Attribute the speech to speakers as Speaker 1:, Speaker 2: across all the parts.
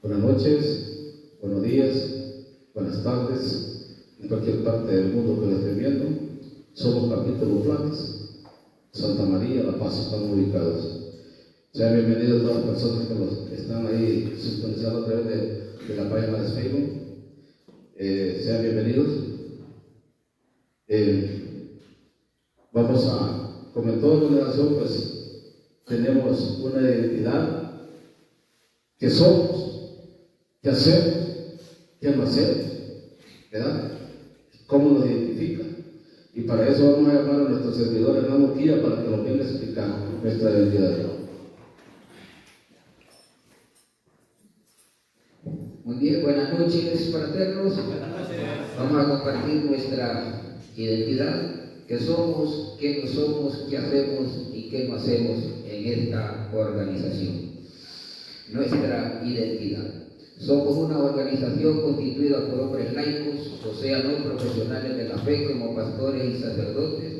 Speaker 1: Buenas noches, buenos días, buenas tardes, en cualquier parte del mundo que lo estén viendo. Somos Capítulo Planes, Santa María, La Paz, estamos ubicados. Sean bienvenidos a todas las personas que están ahí sintonizados a través de la página de Facebook. Sean bienvenidos. Vamos a, como en toda congregación, pues tenemos una identidad que somos, qué hacemos, qué no hacemos, ¿verdad? ¿Cómo nos identifica? Y para eso vamos a llamar a nuestro servidor hermano Kia para que nos venga a explicar nuestra identidad.
Speaker 2: Muy bien, buenas noches, fraternos. Vamos a compartir nuestra identidad, qué somos, qué no somos, qué hacemos y qué no hacemos en esta organización. Nuestra identidad. Somos una organización constituida por hombres laicos, o sea, no profesionales de la fe como pastores y sacerdotes,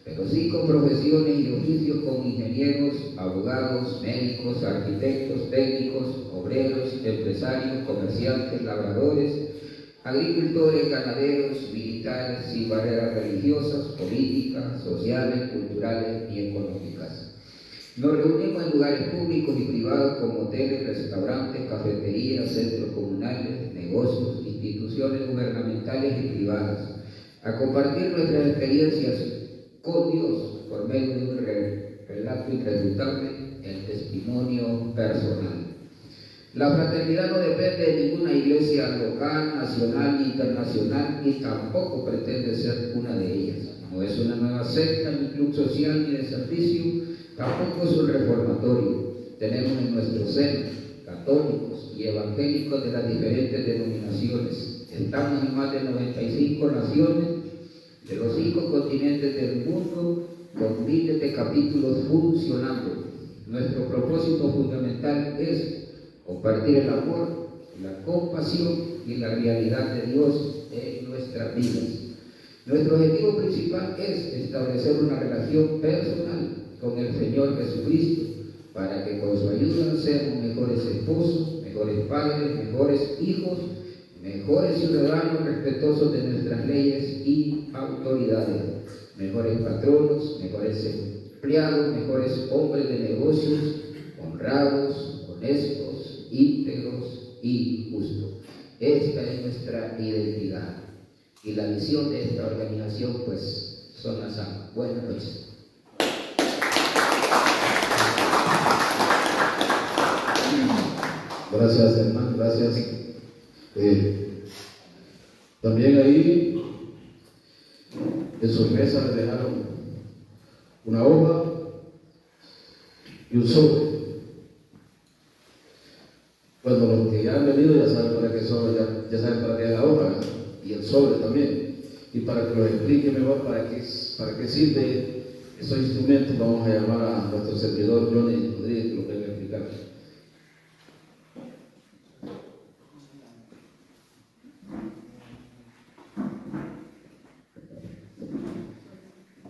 Speaker 2: pero sí con profesiones y oficios como ingenieros, abogados, médicos, arquitectos, técnicos, obreros, empresarios, comerciantes, labradores, agricultores, ganaderos, militares, sin barreras religiosas, políticas, sociales, culturales y económicas. Nos reunimos en lugares públicos y privados como hoteles, restaurantes, cafeterías, centros comunales, negocios, instituciones gubernamentales y privadas, a compartir nuestras experiencias con Dios por medio de un relato irrefutable, el testimonio personal. La fraternidad no depende de ninguna iglesia local, nacional ni internacional, ni tampoco pretende ser una de ellas. No es una nueva secta, ni club social, ni de servicio, tampoco es un reformatorio. Tenemos en nuestro seno católicos y evangélicos de las diferentes denominaciones. Estamos en más de 95 naciones de los 5 continentes del mundo, con miles de capítulos funcionando. Nuestro propósito fundamental es compartir el amor, la compasión y la realidad de Dios en nuestras vidas. Nuestro objetivo principal es establecer una relación personal con el Señor Jesucristo, para que con su ayuda seamos mejores esposos, mejores padres, mejores hijos, mejores ciudadanos respetuosos de nuestras leyes y autoridades, mejores patronos, mejores empleados, mejores hombres de negocios, honrados, honestos, íntegros y justos. Esta es nuestra identidad y la visión de esta organización, pues, son las amas. Buenas noches.
Speaker 1: Gracias, hermano, gracias. También ahí en su mesa le dejaron una hoja y un sobre. Bueno, los que ya han venido ya saben para qué sobre, ya saben para qué es la hoja, ¿verdad? Y el sobre también. Y para que lo explique mejor para qué sirve esos instrumentos, vamos a llamar a nuestro servidor Johnny Rodríguez que lo venga a explicar.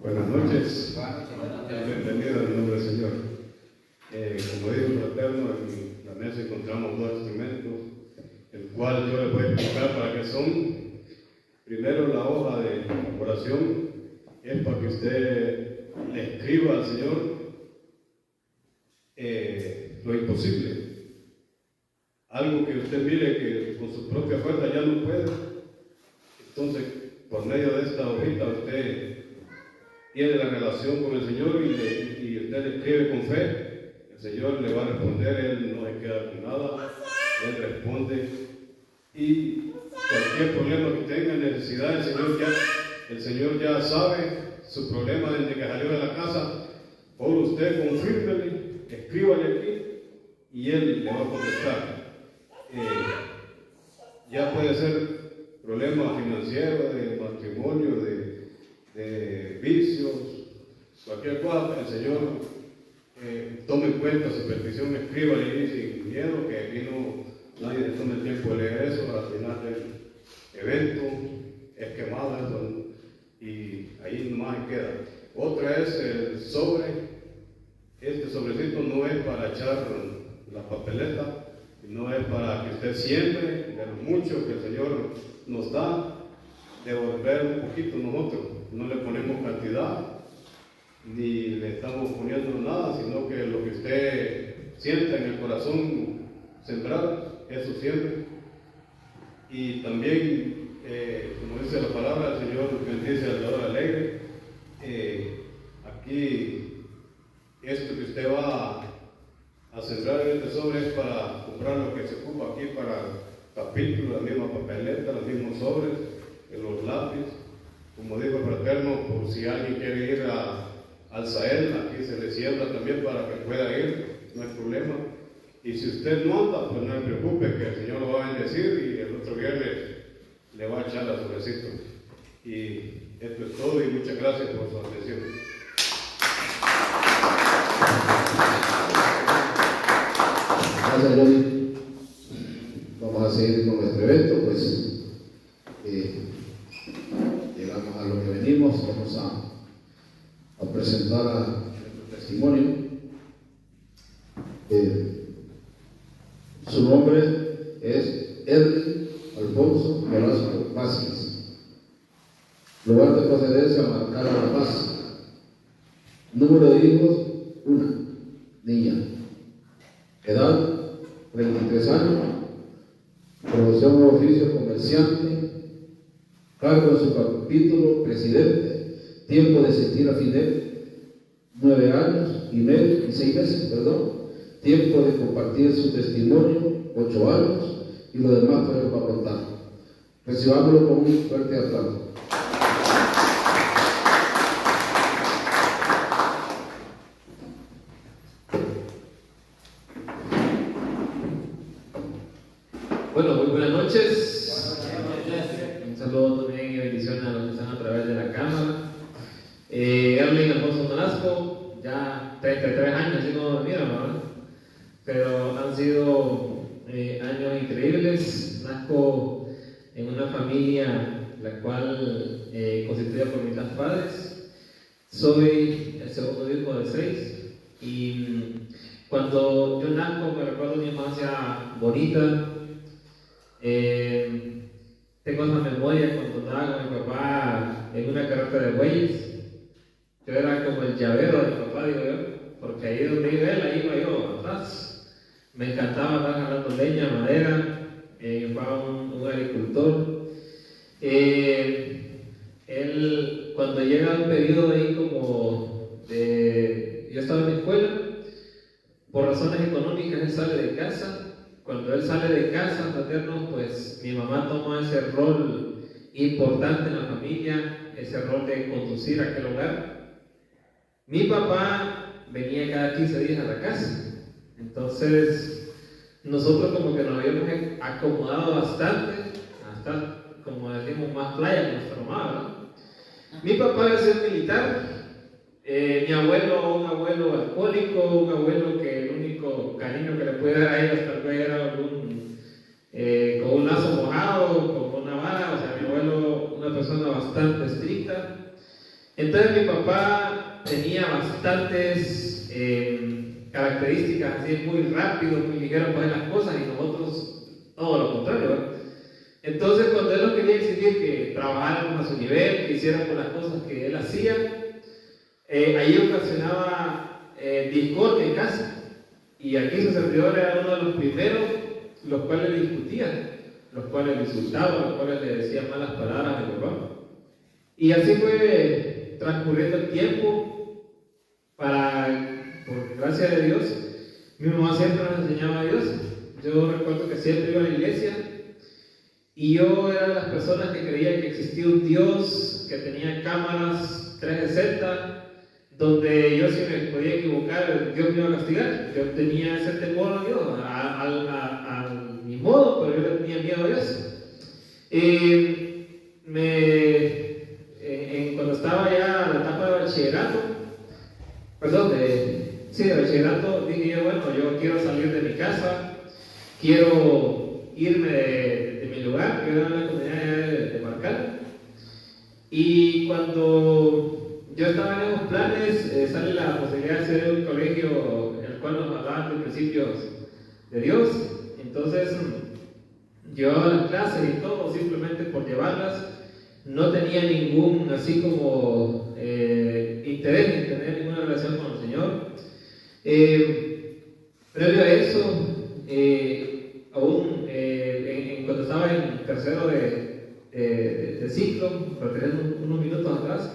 Speaker 3: Buenas noches, bienvenido en el nombre del Señor. Como dijo el fraterno, en la mesa encontramos 2 instrumentos, el cual yo les voy a explicar para qué son. Primero, la hoja de oración es para que usted le escriba al Señor lo imposible, algo que usted mire que con su propia fuerza ya no puede. Entonces, por medio de esta hojita usted tiene la relación con el Señor y usted le escribe con fe, el Señor le va a responder, Él no se queda con nada, Él responde, y cualquier problema que tenga, necesidad, el Señor ya sabe su problema desde que salió de la casa. Por usted confírmele, escríbale aquí y Él le va a contestar. Ya puede ser problema financiero, de matrimonio, de vicios, cualquier cosa, el Señor tome en cuenta su petición, escríbale ahí sin miedo, que aquí nadie le tome el tiempo de leer eso. Al final del evento es quemado eso, y ahí nomás queda. Otra es el sobre. Este sobrecito no es para echar la papeleta, no es para que usted siempre, de lo mucho que el Señor nos da, devolver un poquito nosotros. No le ponemos cantidad, ni le estamos poniendo nada, sino que lo que usted sienta en el corazón sembrar, eso siempre. Y también, como dice la palabra, el Señor bendice al dador alegre. Aquí, esto que usted va a sembrar en este sobre es para comprar lo que se ocupa aquí para capítulos, la misma papeleta, los mismos sobres, los lápices. Como dijo el fraterno, por si alguien quiere ir al Sael, aquí se le siembra también para que pueda ir, no hay problema. Y si usted no anda, pues no se preocupe, que el Señor lo va a bendecir y el otro viernes le va a echar la sobrecito. Y esto es todo y muchas gracias por su atención.
Speaker 1: Gracias, Johnny. Vamos a seguir con nuestro evento, pues llegamos a lo que venimos, vamos a presentar nuestro testimonio. Su nombre es Edwin Alfonso Velasco Vázquez. Lugar de procedencia, Marcada La Paz. Número de hijos, 1, niña. Edad, 23 años. Profesión o oficio, comerciante. Cargo en su capítulo, presidente. Tiempo de asistir a Fidel, 9 años y medio y 6 meses, perdón. Tiempo de compartir su testimonio, 8 años, y lo demás fue para contar. Recibámoslo con un fuerte aplauso.
Speaker 4: Bueno, muy buenas noches. Un saludo también y bendiciones a los que están a través de la cámara. Erling Alfonso Nolasco, ya 33 años, así como me miran, ¿verdad? Pero han sido años increíbles. Nazco en una familia la cual constituida por mis dos padres. Soy el segundo hijo de 6 y cuando yo nazco me recuerdo mi infancia bonita. Tengo esa memoria cuando andaba con mi papá en una carreta de bueyes. Yo era como el llavero de mi papá, digo yo, porque ahí donde iba él, ahí iba yo atrás. Me encantaba andar jalando leña, madera. Mi papá un agricultor. Él, cuando llega un periodo ahí como de... Yo estaba en la escuela, por razones económicas él sale de casa. Cuando él sale de casa, fraternos, pues mi mamá toma ese rol importante en la familia, ese rol de conducir aquel hogar. Mi papá venía cada 15 días a la casa, entonces nosotros como que nos habíamos acomodado bastante, hasta como decimos más playa con nuestra mamá, ¿verdad? Mi papá había sido militar, mi abuelo, un abuelo alcohólico, un abuelo que el único cariño que le puede dar a ellos tal vez era con un lazo mojado, con una vara. O sea, mi abuelo, una persona bastante estricta. Entonces mi papá tenía bastantes características, así muy rápido, muy ligero para hacer las cosas, y nosotros todo lo contrario, ¿verdad? Entonces cuando él nos quería exigir que trabajáramos a su nivel, que hiciéramos las cosas que él hacía, ahí ocasionaba discordia en casa. Y aquí su servidor era uno de los primeros, los cuales discutían, los cuales le insultaban, los cuales le decían malas palabras a mi papá. Y así fue transcurriendo el tiempo. Por gracia de Dios, mi mamá siempre nos enseñaba a Dios. Yo recuerdo que siempre iba a la iglesia y yo era de las personas que creía que existía un Dios que tenía cámaras 360, donde yo, si me podía equivocar, Dios me iba a castigar. Yo tenía ese temor a Dios, a mi modo, pero yo le tenía miedo a Dios. Cuando estaba ya en la etapa de bachillerato, de bachillerato, dije yo, bueno, yo quiero salir de mi casa, quiero irme de mi lugar, que era la comunidad de Marcal. Y cuando yo estaba en esos planes, sale la posibilidad de hacer un colegio en el cual nos hablaban de principios de Dios. Entonces, llevaba las clases y todo, simplemente por llevarlas. No tenía ningún, así como, interés en tener ninguna relación con el Señor. Previo a eso, cuando estaba en tercero de ciclo, retirando unos minutos atrás,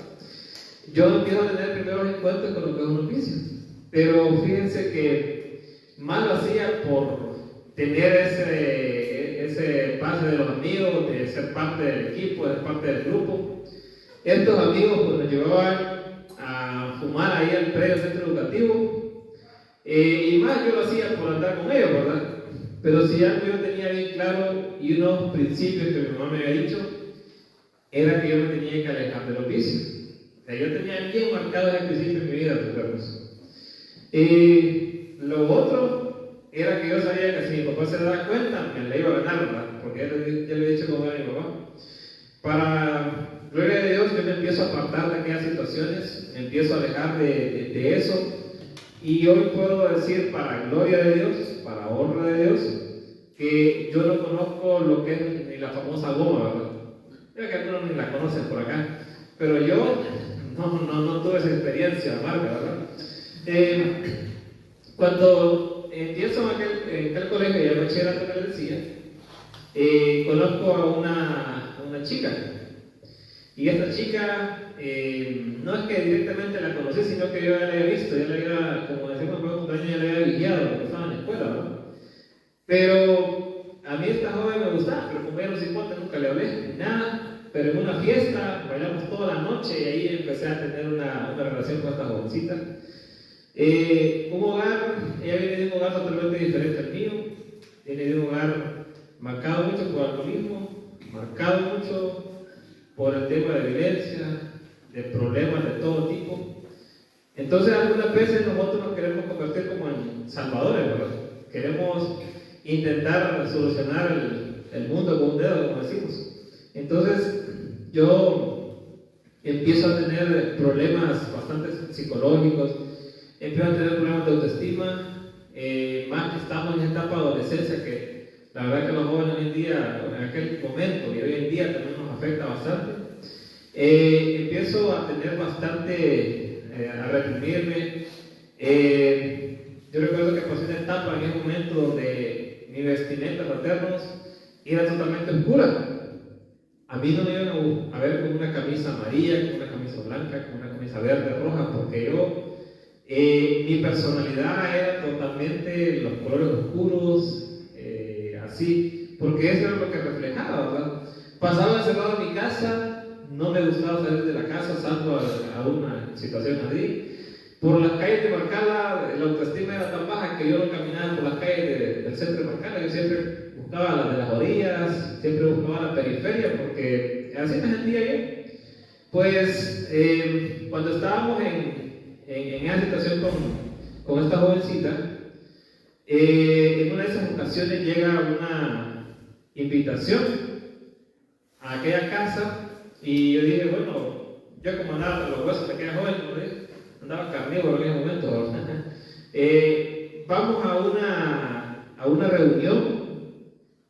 Speaker 4: yo empiezo a tener primeros encuentros con lo que es un oficio. Pero fíjense que más lo hacía por tener ese pase de los amigos, de ser parte del equipo, de ser parte del grupo. Estos amigos pues nos llevaban a fumar ahí al predio centro educativo, y más yo lo hacía por andar con ellos, ¿verdad? Pero si algo yo tenía bien claro y unos principios que mi mamá me había dicho, era que yo me tenía que alejar de los vicios. O sea, yo tenía bien marcado ese principio en mi vida, hermanos. Lo otro era que yo sabía que si mi papá se daba cuenta, me la iba a ganar, ¿verdad? Porque ya le he dicho como a mi papá. Para gloria de Dios, yo me empiezo a apartar de aquellas situaciones, me empiezo a alejar de eso. Y hoy puedo decir, para gloria de Dios, para honra de Dios, que yo no conozco lo que es ni la famosa goma, ¿verdad? Creo que algunos ni la conocen por acá, pero yo no tuve esa experiencia amarga, ¿verdad? Cuando empiezo en aquel colegio, ya bachillerato que les decía, conozco a una chica. Y esta chica, no es que directamente la conocí, sino que yo ya la había visto, ya la había, como decimos por cumpleaños, ya la había guiado cuando estaba en la escuela, ¿verdad? Pero a mí esta joven me gustaba, pero como ella no se importa, nunca le hablé, ni nada. Pero en una fiesta, bailamos toda la noche y ahí empecé a tener una relación con esta jovencita. Un hogar, ella viene de un hogar totalmente diferente al mío, viene de un hogar marcado mucho por alcoholismo, marcado mucho por el tema de violencia, de problemas de todo tipo. Entonces algunas veces nosotros nos queremos convertir como en salvadores, ¿verdad? Queremos intentar solucionar el mundo con un dedo, como decimos. Entonces yo empiezo a tener problemas bastante psicológicos, empiezo a tener problemas de autoestima, más que estamos en esta etapa de adolescencia que la verdad que los jóvenes hoy en día, en aquel momento y hoy en día también nos afecta bastante. Empiezo a tener bastante, a reprimirme. Yo recuerdo que pasé una etapa en ese momento donde mi vestimenta fraternos era totalmente oscura. A mí no me iban a ver con una camisa amarilla, con una camisa blanca, con una camisa verde, roja, porque mi personalidad era totalmente los colores oscuros, así, porque eso era lo que reflejaba, ¿verdad? Pasaba encerrado en mi casa, no me gustaba salir de la casa, salvo a una situación así. Por las calles de Marcala, la autoestima era tan baja que yo no caminaba por las calles del centro de Marcala, yo siempre buscaba las de las orillas, siempre buscaba la periferia, porque así me sentía bien. Pues cuando estábamos en esa situación con esta jovencita, en una de esas ocasiones llega una invitación a aquella casa y yo dije, bueno, yo como andaba con los huesos de aquella joven, ¿no? Andaba carnívoro en ese momento, vamos a una reunión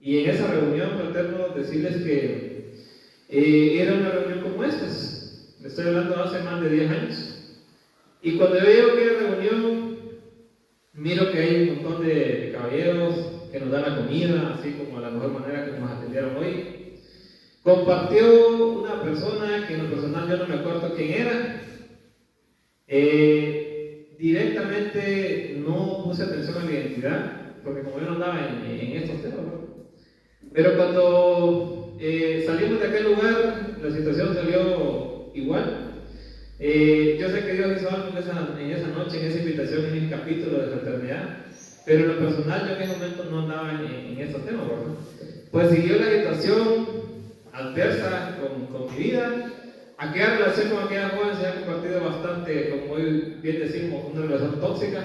Speaker 4: y en esa reunión, fraterno, decirles que era una reunión como estas, le estoy hablando hace más de 10 años, y cuando yo llego a aquella reunión, miro que hay un montón de caballeros que nos dan la comida, así como a la mejor manera que nos atendieron hoy. Compartió una persona que en lo personal yo no me acuerdo quién era. Directamente no puse atención a mi identidad, porque como yo no andaba en estos temas, ¿no? Pero cuando salimos de aquel lugar, la situación salió igual. Yo sé que Dios hizo algo en esa noche, en esa invitación, en el capítulo de fraternidad, pero en lo personal yo en ese momento no andaba en estos temas, ¿verdad? Pues siguió la situación adversa con mi vida. Aquella relación con aquella joven se ha compartido bastante, como hoy bien decimos, una relación tóxica.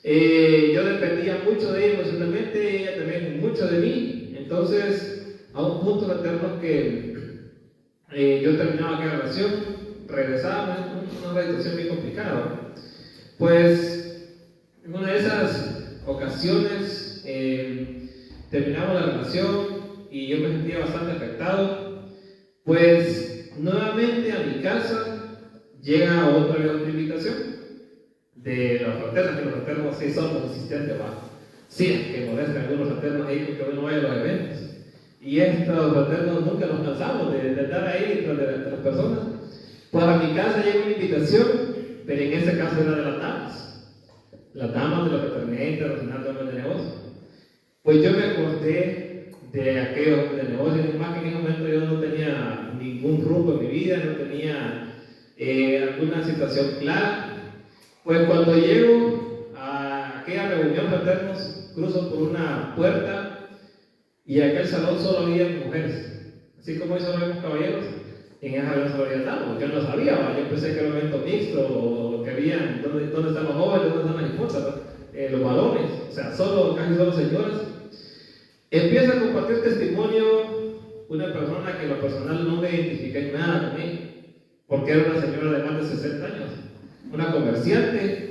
Speaker 4: Yo dependía mucho de ella emocionalmente, ella también mucho de mí. Entonces, a un punto fraterno que yo terminaba aquella relación, regresaba, una situación bien complicada. Pues, en una de esas ocasiones, terminamos la relación y yo me sentía bastante afectado. Pues nuevamente a mi casa llega otra invitación de los fraternos, que los fraternos sí somos insistentes, va. Sí, que molestan algunos fraternos ahí porque uno vaya a los eventos. Y estos fraternos nunca nos cansamos de estar ahí entre las personas. Pues a mi casa llega una invitación, pero en ese caso era de las damas de la fraternidad internacional de hombres de negocio. Pues yo me acordé de aquellos hombres de negocio, y más que en ese momento yo no tenía ningún rumbo en mi vida, no tenía alguna situación clara. Pues cuando llego a aquella reunión fraternos, cruzo por una puerta y en aquel salón solo había mujeres, así como hoy solo vemos caballeros. En esa vez no había tanto, porque yo no sabía, ¿va? Yo pensé que era un evento mixto, o que habían, ¿dónde están los jóvenes, dónde están las esposas, los varones, o sea, casi solo señoras. Empieza a compartir testimonio una persona que en lo personal no me identifiqué en nada con ella, porque era una señora de más de 60 años, una comerciante,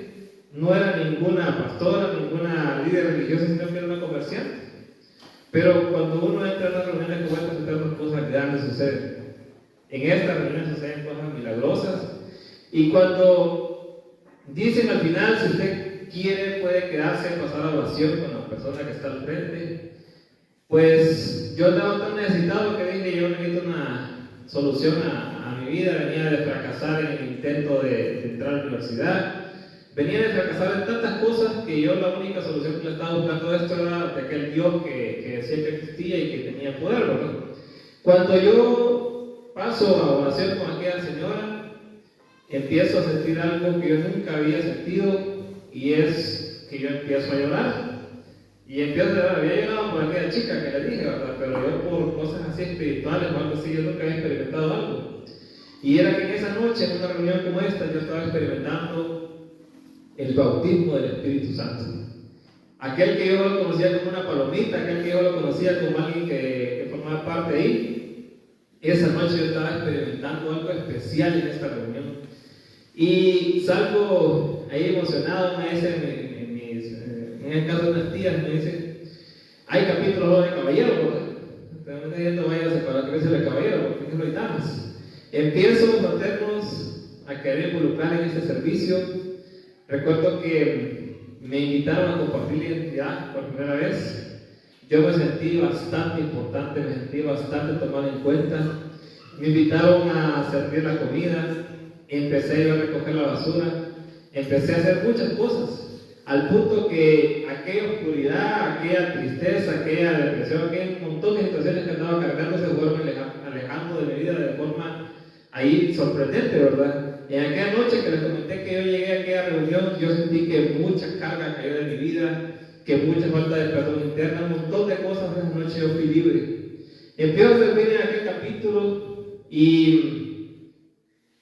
Speaker 4: no era ninguna pastora, ninguna líder religiosa, sino que era una comerciante. Pero cuando uno entra en las reuniones como estas, cosas grandes suceden. En estas reuniones suceden cosas milagrosas. Y cuando dicen al final, si usted quiere, puede quedarse y pasar a oración con la persona que está al frente. Pues yo estaba tan necesitado que dije, yo necesito una solución a mi vida. Venía de fracasar en el intento de entrar a la universidad. Venía de fracasar en tantas cosas que yo la única solución que le estaba buscando a esto era de aquel Dios que decía que existía y que tenía poder, ¿verdad? Cuando yo paso a oración con aquella señora, empiezo a sentir algo que yo nunca había sentido, y es que yo empiezo a llorar. Y empiezo a llorar. Había llorado por aquella chica que le dije, ¿verdad? Pero yo por cosas así espirituales o algo así, yo nunca había experimentado algo. Y era que en esa noche, en una reunión como esta, yo estaba experimentando el bautismo del Espíritu Santo. Aquel que yo lo conocía como una palomita, aquel que yo lo conocía como alguien que formaba parte de ahí, esa noche yo estaba experimentando algo especial en esta reunión. Y salgo ahí emocionado, me dicen, en el caso de unas tías, me dicen, hay capítulos de caballero, ¿verdad? Pero me está diciendo, váyase para que veas el caballero, porque no hay damas. Empiezo fraternos a querer involucrar en este servicio. Recuerdo que me invitaron a compartir la identidad por primera vez. Yo me sentí bastante importante, me sentí bastante tomado en cuenta. Me invitaron a servir la comida, empecé a ir a recoger la basura, empecé a hacer muchas cosas, al punto que aquella oscuridad, aquella tristeza, aquella depresión, aquel montón de situaciones que andaba cargando se fueron alejando de mi vida de forma ahí sorprendente, ¿verdad? En aquella noche que les comenté que yo llegué a aquella reunión, yo sentí que mucha carga cayó de mi vida, que mucha falta de perdón interna, un montón de cosas. Esa noche yo fui libre. Empiezo a servir en aquel capítulo y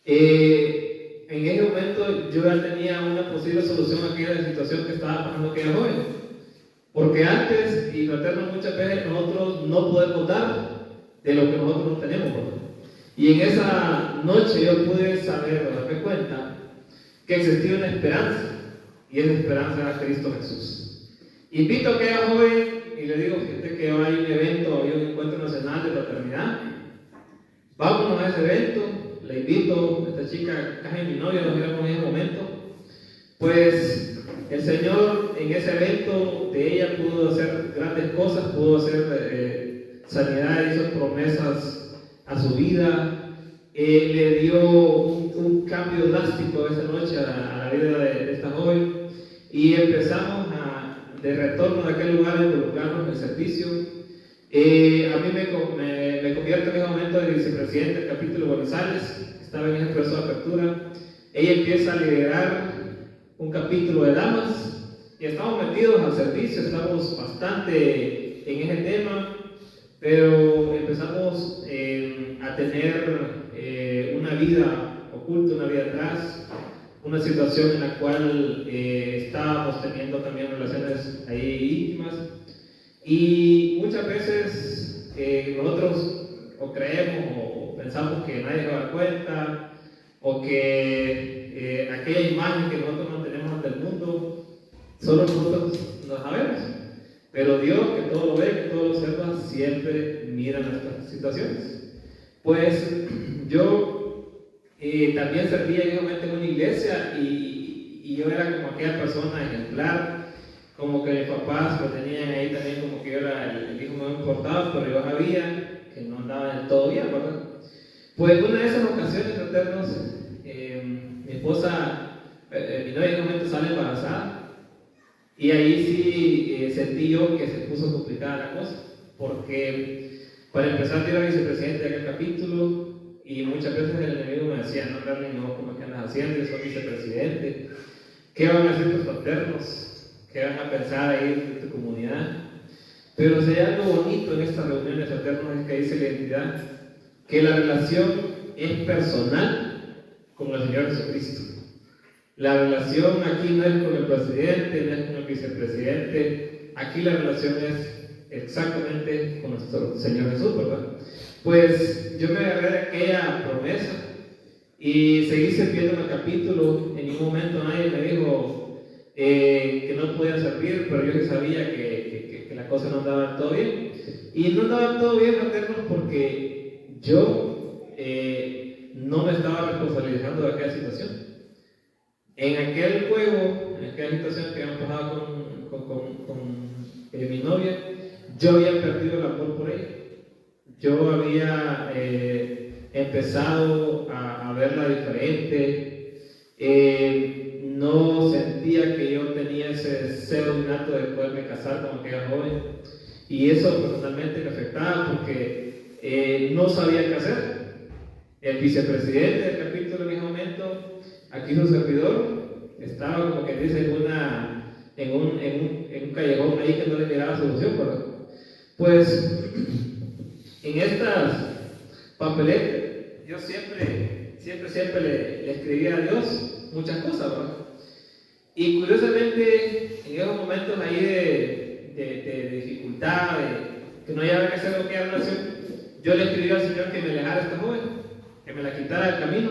Speaker 4: en ese momento yo ya tenía una posible solución a aquella situación que estaba pasando aquella joven. Porque antes, y fraternos, muchas veces nosotros no podemos dar de lo que nosotros no tenemos, ¿verdad? Y en esa noche yo pude saber, darme cuenta, que existía una esperanza, y esa esperanza era Cristo Jesús. Invito a aquella joven y le digo, fíjate que hay un evento, hay un encuentro nacional de fraternidad, vámonos a ese evento. Le invito, esta chica, casi mi novia, nos miramos en ese momento. Pues el Señor en ese evento de ella pudo hacer grandes cosas, pudo hacer sanidad, hizo promesas a su vida, le dio un cambio drástico esa noche a la vida de esta joven, y empezamos de retorno de aquel lugar a involucrarnos en el servicio. A mí me convierto en ese momento en vicepresidente del capítulo de Buenos Aires, estaba en ese proceso de apertura. Ella empieza a liderar un capítulo de damas y estamos metidos al servicio, estamos bastante en ese tema, pero empezamos a tener una vida oculta, una vida atrás, una situación en la cual estábamos teniendo también relaciones ahí íntimas, y muchas veces nosotros o creemos o pensamos que nadie se va a dar cuenta, o que aquella imagen que nosotros mantenemos ante el mundo solo nosotros lo sabemos. Pero Dios, que todo lo ve, que todo lo observa, siempre mira nuestras situaciones. Pues yo también servía igualmente en una iglesia y yo era como aquella persona ejemplar, como que mis papás me tenían ahí también como que yo era el hijo más importado, pero yo sabía que no andaba del todo bien, ¿verdad? Pues una de esas ocasiones, fraternos, mi esposa, mi novia en un momento sale embarazada. Y ahí sí sentí yo que se puso complicada la cosa, porque para empezar yo era vicepresidente de aquel capítulo y muchas veces el enemigo me decía, no, Darling, no, ¿cómo que andas haciendo? Yo soy vicepresidente. ¿Qué van a hacer tus fraternos? ¿Qué van a pensar ahí de tu comunidad? Pero si hay algo bonito en estas reuniones fraternos es que dice la identidad, que la relación es personal con el Señor Jesucristo. La relación aquí no es con el presidente, no es con el vicepresidente, aquí la relación es exactamente con nuestro Señor Jesús, ¿verdad? Pues yo me agarré de aquella promesa y seguí sirviendo en el capítulo. En ningún momento nadie me dijo que no podía servir, pero yo sabía que la cosa no andaba todo bien. Y no andaba todo bien, fraternos, porque yo no me estaba responsabilizando de aquella situación. En aquel juego, en aquella situación que habíamos pasado con mi novia, yo había perdido el amor por ella. Yo había empezado a verla diferente. No sentía que yo tenía ese deseo innato de poderme casar con aquella joven. Y eso personalmente me afectaba porque no sabía qué hacer. El vicepresidente del capítulo en ese momento, aquí su servidor, estaba como que dice en un callejón ahí que no le miraba solución, ¿verdad? Pues en estas papeletas yo siempre le escribía a Dios muchas cosas, ¿verdad? Y curiosamente en esos momentos ahí de dificultad, de que no había que hacer lo que era relación, yo le escribí al Señor que me alejara a esta joven, que me la quitara del camino,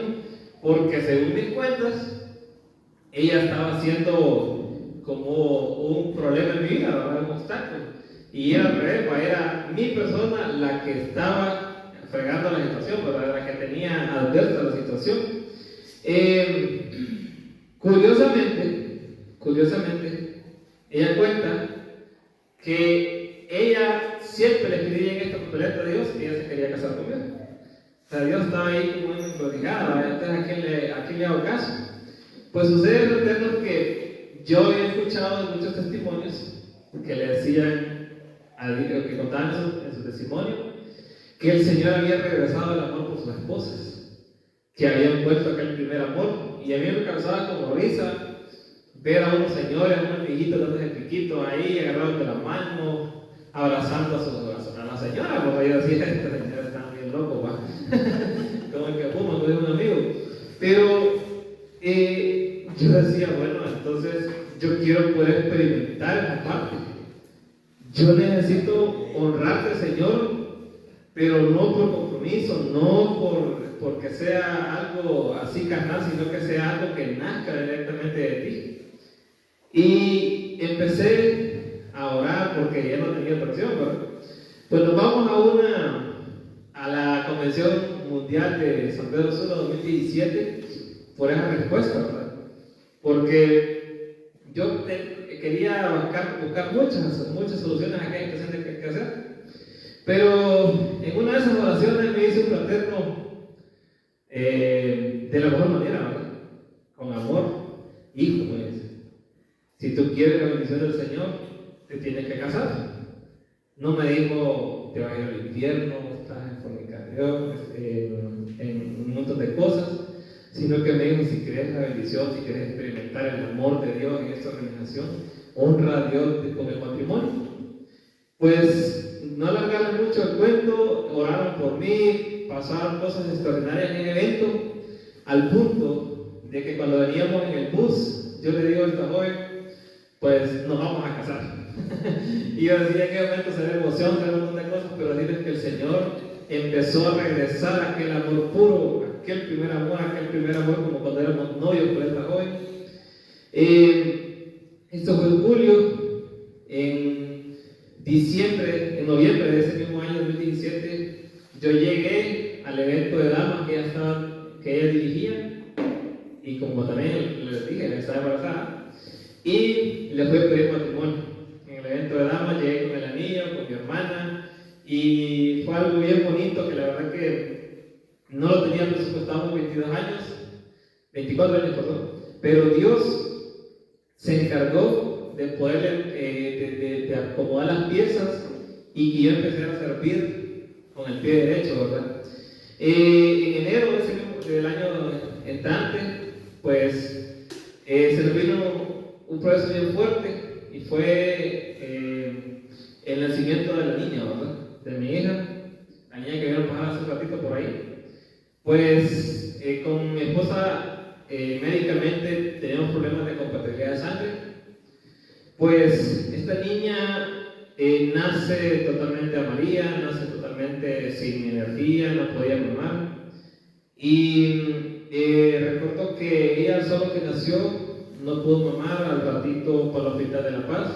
Speaker 4: porque según mis cuentas ella estaba siendo como un problema en mi vida, ¿verdad? Un obstáculo. Y era al revés, era mi persona la que estaba fregando la situación, ¿verdad? La que tenía adversa la situación. Curiosamente, ella cuenta que ella siempre le escribía en esta papeleta a Dios que ella se quería casar conmigo. O sea, Dios estaba ahí como encrodijado, entonces ¿a quién le hago caso? Pues sucede, fraternos, que yo he escuchado muchos testimonios que le decían, que contaban en su testimonio, que el Señor había regresado el amor por sus esposas, que habían vuelto aquel primer amor, y a mí me causaba como risa ver a unos señores, a unos viejitos dándose el piquito ahí, agarrados de la mano, abrazando a la señora, porque yo decía, esta señora está bien loco, va. Como el que fuma, como dice un amigo. Pero yo decía, bueno, entonces yo quiero poder experimentar esa parte. Yo necesito honrarte, Señor, pero no por compromiso, no porque sea algo así carnal, sino que sea algo que nazca directamente de ti. Y empecé a orar porque ya no tenía otra opción, ¿verdad? Pues nos vamos a la Convención Mundial de San Pedro Sula 2017 por esa respuesta, ¿verdad? Porque yo quería buscar muchas soluciones a aquella situación que hay que hacer. Pero en una de esas oraciones me hizo un fraterno de la mejor manera, ¿verdad? Con amor, hijo, me dice, si tú quieres la bendición del Señor, te tienes que casar. No me dijo, te vas a ir al infierno, estás en fornicación, en un montón de cosas, sino que me dijo, si quieres la bendición, si quieres experimentar el amor de Dios en esta organización, honra a Dios con el matrimonio. Pues no alargaron mucho el cuento, oraron por mí, pasaron cosas extraordinarias en el evento, al punto de que cuando veníamos en el bus, yo le digo a esta joven, pues nos vamos a casar. Y yo decía, en qué momento se ve emoción, se ve un montón de cosas, pero decirles que el Señor empezó a regresar aquel amor puro, aquel primer amor como cuando éramos novios con esta joven. Esto fue en julio, en en noviembre de ese mismo año 2017, yo llegué al evento de damas que ella dirigía, y como también les dije, ella estaba embarazada, y le fui a pedir matrimonio. En el evento de damas llegué con el anillo, con mi hermana, y fue algo bien bonito que la verdad que no lo tenía presupuestado 24 años, perdón, pero Dios se encargó de poder de acomodar las piezas y que yo empecé a servir con el pie derecho, ¿verdad? En enero del año entrante, pues se nos vino un proceso bien fuerte y fue el nacimiento de la niña, ¿verdad? De mi hija, la niña que vieron pasar hace un ratito por ahí. Pues con mi esposa médicamente teníamos problemas de compatibilidad de sangre. Pues esta niña nace totalmente amarilla, nace totalmente sin energía, no podía mamar. Y recuerdo que ella solo que nació no pudo mamar, al ratito para el Hospital de La Paz,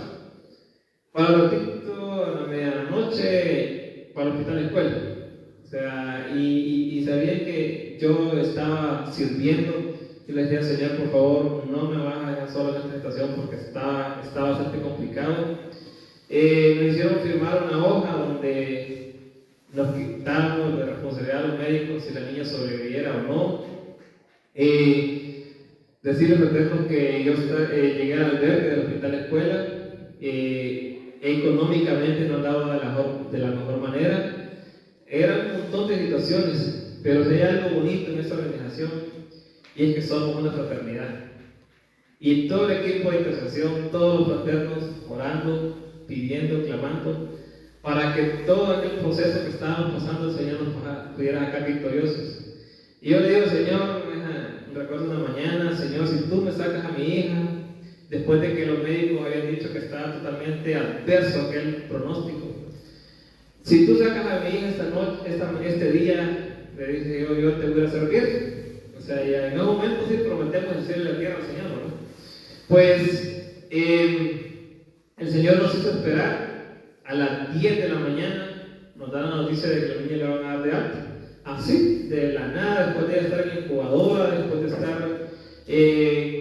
Speaker 4: para el ratito a la medianoche para el Hospital de Escuela. O sea, y sabía que yo estaba sirviendo. Y le decía, Señor, por favor, no me vas a dejar solo en esta situación porque está bastante complicado. Nos hicieron firmar una hoja donde nos quitamos de responsabilidad a los médicos si la niña sobreviviera o no. Decirles a que yo llegué al albergue del Hospital Escuela, económicamente no andaba de la mejor manera. Eran un montón de situaciones, pero hay algo bonito en esta organización. Y es que somos una fraternidad. Y todo el equipo de intercesión, todos los fraternos orando, pidiendo, clamando, para que todo aquel proceso que estábamos pasando, el Señor nos pudiera sacar victoriosos. Y yo le digo, Señor, recuerdo una mañana, Señor, si tú me sacas a mi hija, después de que los médicos habían dicho que estaba totalmente adverso aquel pronóstico, si tú sacas a mi hija este día, le dije yo te voy a servir. O sea, y en algún momento sí prometemos decirle la tierra al Señor, ¿no? Pues el Señor nos hizo esperar. A las 10 de la mañana nos da la noticia de que la niña le van a dar de alta. Así, de la nada, después de estar en la incubadora, después de estar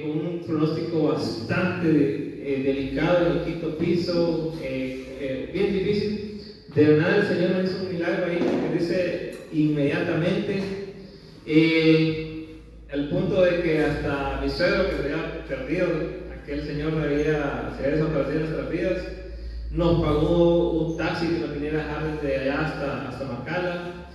Speaker 4: con un pronóstico bastante delicado en el quinto piso, bien difícil. De la nada el Señor nos hizo un milagro ahí que dice inmediatamente. Al punto de que hasta mi suegro, que se había perdido, aquel señor se había desaparecido en nuestras vidas, nos pagó un taxi que nos viniera a dejar desde allá hasta Macala.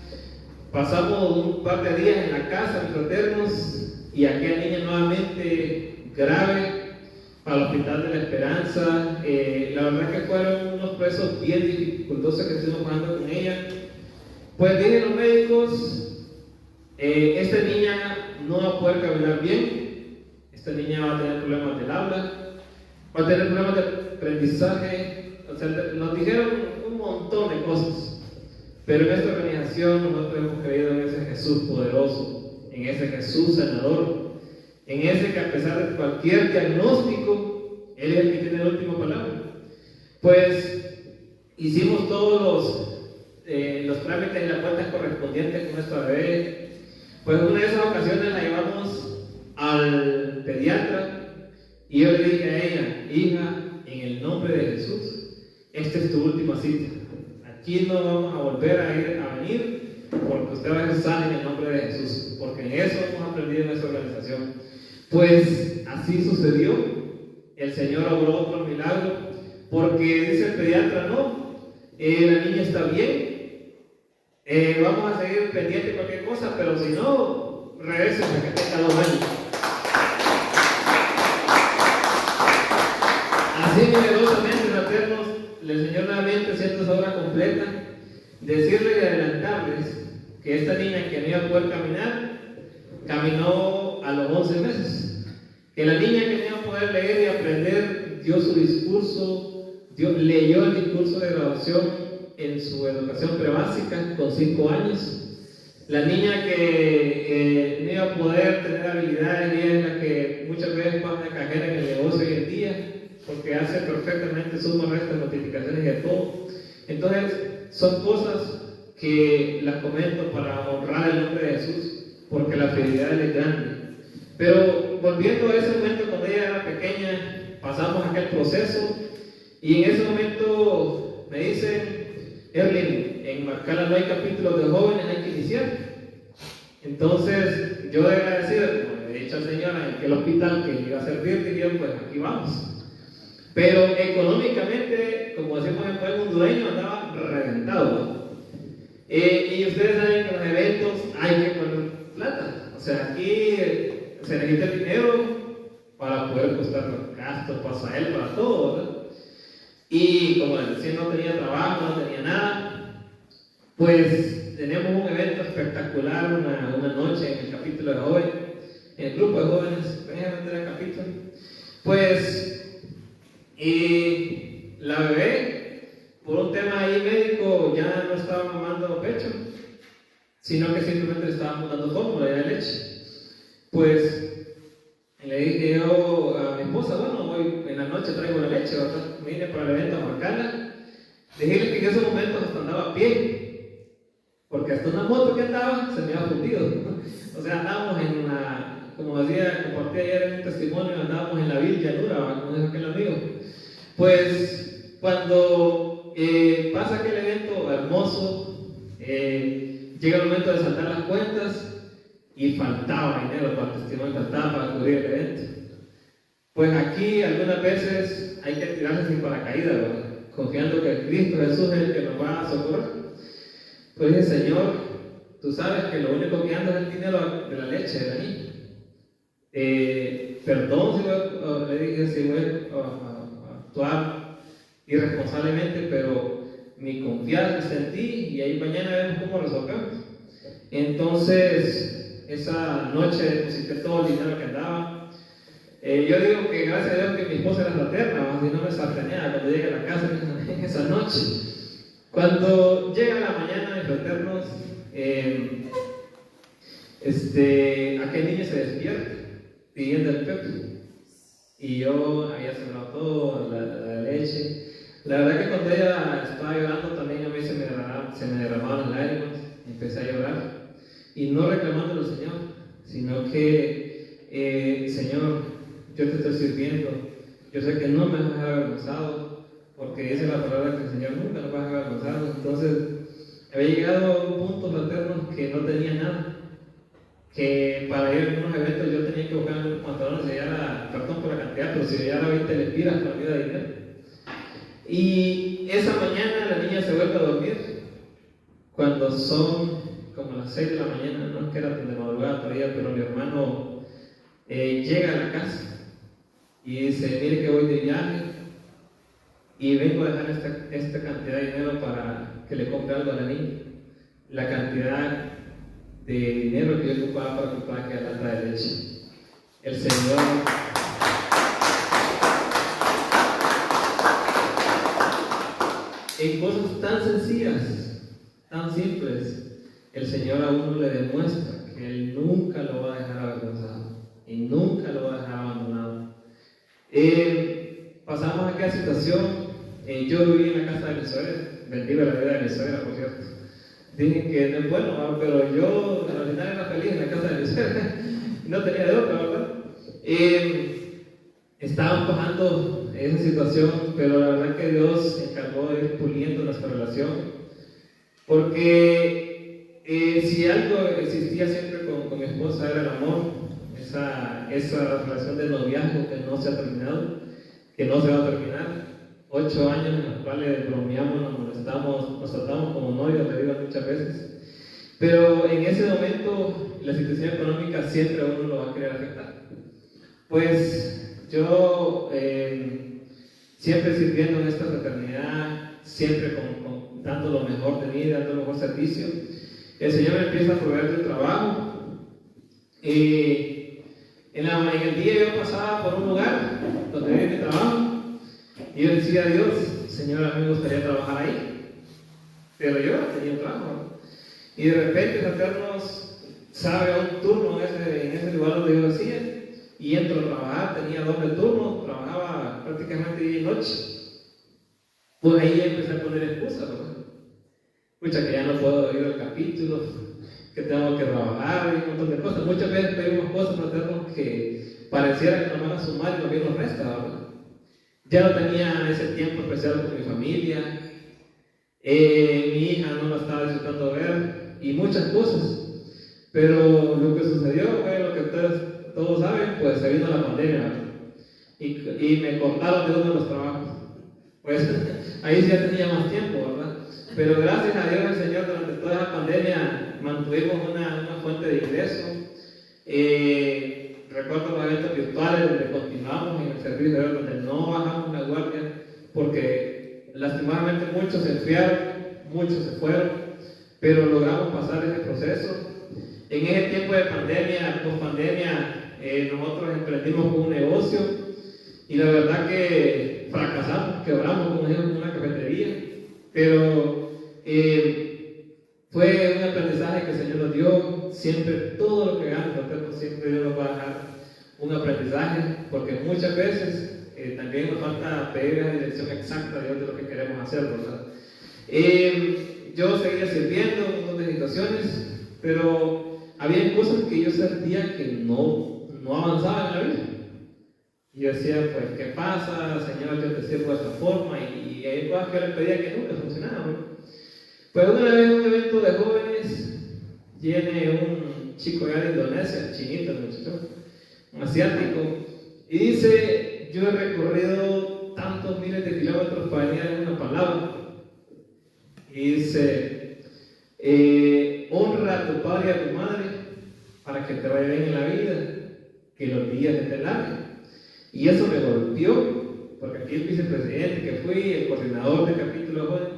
Speaker 4: Pasamos un par de días en la casa, en fraternos, y aquella niña nuevamente grave para el Hospital de la Esperanza. La verdad que fueron unos procesos bien dificultosos que estuvimos pasando con ella. Pues dije a los médicos, esta niña no va a poder caminar bien, esta niña va a tener problemas del habla, va a tener problemas de aprendizaje. O sea, nos dijeron un montón de cosas, pero en esta organización nosotros hemos creído en ese Jesús poderoso, en ese Jesús sanador, en ese que a pesar de cualquier diagnóstico, Él es el que tiene la última palabra. Pues hicimos todos los trámites y las cuentas correspondientes con nuestra bebé. Pues una de esas ocasiones la llevamos al pediatra y yo le dije a ella, hija, en el nombre de Jesús, esta es tu última cita. Aquí no vamos a volver a venir porque usted va a ser sana en el nombre de Jesús, porque en eso hemos aprendido en nuestra organización. Pues así sucedió. El Señor obró otro milagro, porque dice el pediatra, no, la niña está bien. Vamos a seguir pendiente de cualquier cosa, pero si no, regresen a que tenga 2 años. Así milagrosamente, fraternos, el Señor nuevamente haciendo esa obra completa, decirles y adelantarles que esta niña que no iba a poder caminar, caminó a los 11 meses. Que la niña que no iba a poder leer y aprender, dio su discurso, leyó el discurso de graduación en su educación prebásica con 5 años. La niña que no iba a poder tener habilidades, ella es la que muchas veces pasa de cajera en el negocio hoy en día, porque hace perfectamente sumas, restas, multiplicaciones y de todo. Entonces, son cosas que las comento para honrar el nombre de Jesús, porque la fidelidad de Él es grande. Pero volviendo a ese momento cuando ella era pequeña, pasamos aquel proceso y en ese momento me dicen, Erling, en Marcala no hay capítulos de jóvenes, hay que iniciar. Entonces yo agradecido, como le he dicho al Señor en aquel hospital que iba a servir, diría, pues aquí vamos. Pero económicamente, como decimos en buen hondureño, andaba reventado. Y ustedes saben que en los eventos hay que poner plata. O sea, aquí se necesita el dinero para poder costar los gastos, para él, para todo, ¿verdad? Y como les decía, no tenía trabajo, no tenía nada, pues tenemos un evento espectacular, una noche en el capítulo de jóvenes, en el grupo de jóvenes, déjenme ver el capítulo. Pues, y la bebé, por un tema ahí médico, ya no estaba mamando pecho, sino que simplemente le estábamos dando fórmula de leche. Pues le dije yo a mi esposa, bueno, hoy en la noche traigo la leche, ¿verdad? Vine para el evento a Marcala. Decirle que en esos momentos hasta andaba a pie, porque hasta una moto que andaba se me había fundido, ¿no? O sea, andábamos en una, como decía, compartí ayer en un testimonio, andábamos en la vil llanura, como dijo aquel amigo. Pues cuando pasa aquel evento hermoso, llega el momento de saltar las cuentas y faltaba dinero para el testimonio, faltaba para cubrir el evento. Pues aquí algunas veces hay que tirarse sin paracaídas, ¿verdad? Confiando que Cristo Jesús es el que nos va a socorrer. Pues dice, Señor, tú sabes que lo único que anda es el dinero de la leche de la niña. Perdón si le dije si voy a actuar irresponsablemente, pero mi confianza está en ti y ahí mañana vemos cómo resolvemos. Entonces, esa noche deposité todo el dinero que andaba. Yo digo que gracias a Dios que mi esposa era fraterna, si no me sarteneaba cuando llegué a la casa en esa noche. Cuando llega la mañana, mis fraternos, aquel niño se despierta pidiendo el pepe. Y yo había sembrado todo, la leche. La verdad que cuando ella estaba llorando también a mí se me derramaban las lágrimas. Empecé a llorar. Y no reclamándolo al Señor, sino que, Señor, yo te estoy sirviendo. Yo sé que no me vas a dejar avergonzado, porque dice la palabra que el Señor nunca nos va a dejar avergonzados. Entonces, había llegado a un punto fraterno que no tenía nada. Que para ir a unos eventos yo tenía que buscar unos pantalones, perdón por la cantidad, pero si ya era 20 lempiras para vida de dinero. Y esa mañana la niña se vuelve a dormir, cuando son como las 6 de la mañana, no es que era tan de madrugada todavía, pero mi hermano llega a la casa y dice, mire que voy de viaje y vengo a dejar esta cantidad de dinero para que le compre algo a la niña. La cantidad de dinero que yo ocupaba para comprar aquella lata de leche. El Señor en cosas tan sencillas, tan simples, el Señor a uno le demuestra que Él nunca lo va a dejar avergonzado y nunca lo va a dejar abandonado. Pasamos a aquella situación. Yo viví en la casa de mi suegra, bendiga la vida de mi suegra, por cierto. Dije que no es bueno, pero yo al final era feliz en la casa de mi suegra, no tenía de otra, ¿verdad? Estábamos pasando esa situación, pero la verdad que Dios se encargó de ir puliendo nuestra relación, porque si algo existía siempre con mi esposa era el amor, esa relación de noviazgo que no se ha terminado, que no se va a terminar. 8 años en los cuales bromeamos, nos molestamos, nos tratamos como novios, le digo muchas veces. Pero en ese momento la situación económica siempre a uno lo va a querer afectar. Pues yo siempre sirviendo en esta fraternidad, siempre dando lo mejor de mí, dando el mejor servicio, el Señor me empieza a proveer de trabajo. En el día yo pasaba por un lugar donde había mi trabajo y yo decía a Dios, Señor, a mí me gustaría trabajar ahí, pero yo tenía un trabajo. Y de repente sacarnos sabe a un turno en ese lugar donde yo lo hacía y entro a trabajar, tenía doble turno, trabajaba prácticamente día y noche. pues ahí empecé a poner excusas, ¿verdad? Pucha, que ya no puedo ir al capítulo, que tengo que trabajar y un montón de cosas. Muchas veces pedimos cosas fraternos que pareciera que nos van a sumar y lo que nos resta, ¿verdad? Ya no tenía ese tiempo especial con mi familia, mi hija no la estaba disfrutando ver y muchas cosas. Pero lo que sucedió fue lo que todos saben, pues se vino la pandemia, ¿verdad? Y me cortaron de uno de los trabajos. Pues ahí sí ya tenía más tiempo, ¿verdad? Pero gracias a Dios el Señor, durante toda esa pandemia mantuvimos una fuente de ingreso. Recuerdo los eventos virtuales donde continuamos en el servicio de Dios, donde no bajamos la guardia, porque lastimadamente muchos se enfriaron, muchos se fueron, pero logramos pasar ese proceso. En ese tiempo de pandemia, post-pandemia, nosotros emprendimos con un negocio y la verdad que fracasamos, quebramos como ejemplo una cafetería, pero fue un aprendizaje que el Señor nos dio. Siempre, todo lo que hagamos, siempre Dios nos va a dejar un aprendizaje, porque muchas veces también nos falta pedir la dirección exacta de lo que queremos hacer, ¿verdad? Yo seguía sirviendo en un montón de situaciones, pero había cosas que yo sentía que no avanzaban en la vida. Y yo decía, pues, ¿qué pasa? Señor, yo te sirvo de esta forma, y hay cosas que yo le pedía que nunca funcionaban, ¿no? Pues una vez en un evento de jóvenes, viene un chico ya de Indonesia, chinito, el muchacho, un asiático, y dice, yo he recorrido tantos miles de kilómetros para venir a una palabra. Y dice, honra a tu padre y a tu madre para que te vaya bien en la vida, que los días te larguen. Y eso me golpeó, porque aquí el vicepresidente que fui, el coordinador de capítulo de jóvenes,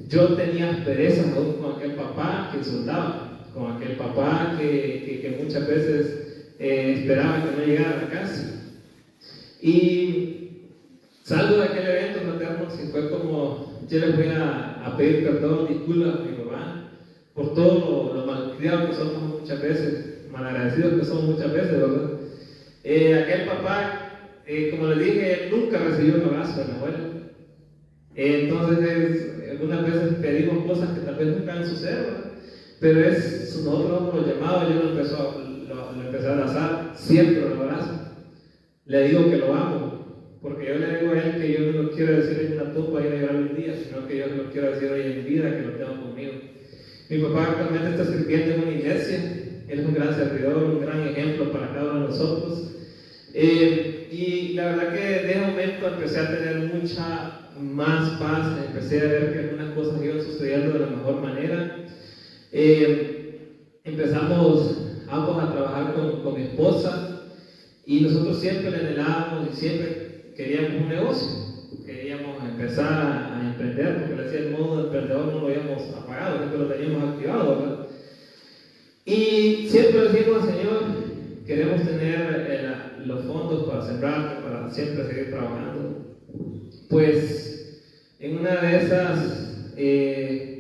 Speaker 4: yo tenía asperezas aún con aquel papá que insultaba, con aquel papá que muchas veces esperaba que no llegara a la casa. Y salgo de aquel evento fraterno y fue como, yo les voy a pedir perdón, disculpas a mi mamá por todo lo malcriados que somos muchas veces, malagradecidos que somos muchas veces, ¿verdad? Aquel papá, como les dije, nunca recibió un abrazo de mi abuela. Entonces, algunas veces pedimos cosas que tal vez nunca van a suceder, ¿verdad? Pero nosotros lo llamamos, yo lo empecé a abrazar, siempre lo abrazo. Le digo que lo amo, porque yo le digo a él que yo no lo quiero decir en una tumba y ir a llorar un día, sino que yo lo quiero decir hoy en vida, que lo tengo conmigo. Mi papá actualmente está sirviendo en una iglesia, él es un gran servidor, un gran ejemplo para cada uno de nosotros. Y la verdad que de ese momento empecé a tener mucha más paz, empecé a ver que algunas cosas iban sucediendo de la mejor manera. Empezamos ambos a trabajar con mi esposa y nosotros siempre le anhelábamos y siempre queríamos un negocio, queríamos empezar a emprender, porque le decía el modo de emprendedor no lo habíamos apagado, siempre lo teníamos activado, ¿verdad? Y siempre le decimos al Señor, queremos tener los fondos para sembrar, para siempre seguir trabajando. Pues en una de esas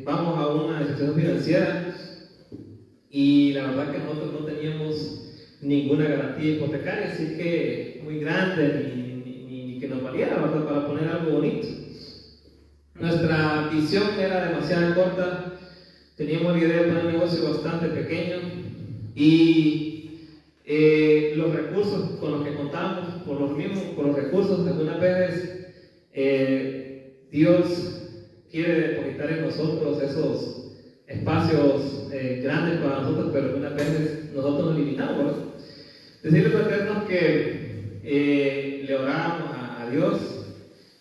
Speaker 4: vamos a una institución financiera y la verdad que nosotros no teníamos ninguna garantía hipotecaria, así que muy grande ni que nos valiera, ¿verdad? Para poner algo bonito. Nuestra visión era demasiado corta, teníamos la idea de poner un negocio bastante pequeño y los recursos con los que contábamos, por los recursos, algunas veces Dios quiere depositar en nosotros esos espacios grandes para nosotros, pero algunas veces nosotros nos limitamos, ¿verdad? Decirle fraternos que le orábamos a Dios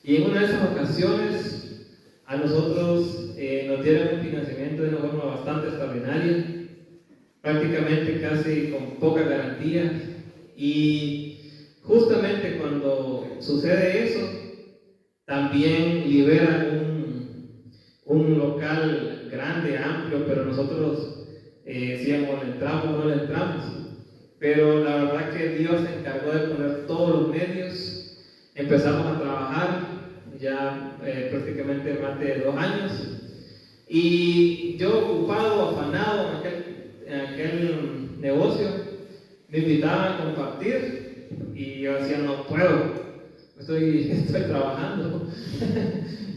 Speaker 4: y en una de esas ocasiones a nosotros nos dieron un financiamiento de una forma bastante extraordinaria, prácticamente casi con poca garantía, y justamente cuando sucede eso también liberan un local grande, amplio, pero nosotros decíamos, ¿le entramos o no le entramos? Pero la verdad que Dios se encargó de poner todos los medios, empezamos a trabajar ya prácticamente más de 2 años, y yo ocupado, afanado en aquel negocio, me invitaban a compartir y yo decía, no puedo, estoy trabajando.